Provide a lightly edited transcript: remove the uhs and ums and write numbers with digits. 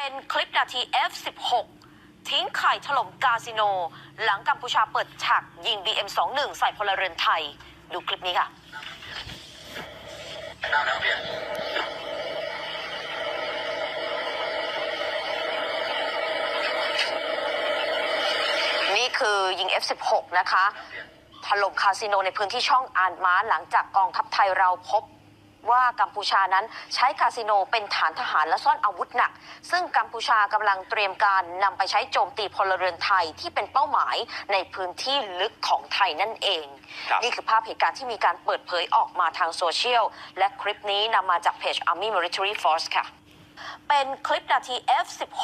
เป็นคลิปนาที F16 ทิ้งไข่ถล่มคาสิโนหลังกัมพูชาเปิดฉากยิง BM21 ใส่พลเรือนไทยดูคลิปนี้ค่ะนี่คือยิง F16 นะคะถล่มคาสิโนในพื้นที่ช่องอานม้าหลังจากกองทัพไทยเราพบว่ากัมพูชานั้นใช้คาสิโนเป็นฐานทหารและซ่อนอาวุธหนักซึ่งกัมพูชากำลังเตรียมการนำไปใช้โจมตีพลเรือนไทยที่เป็นเป้าหมายในพื้นที่ลึกของไทยนั่นเองนี่คือภาพเหตุการณ์ที่มีการเปิดเผยออกมาทางโซเชียลและคลิปนี้นำมาจากเพจ Army Military Force ค่ะเป็นคลิปนาที F16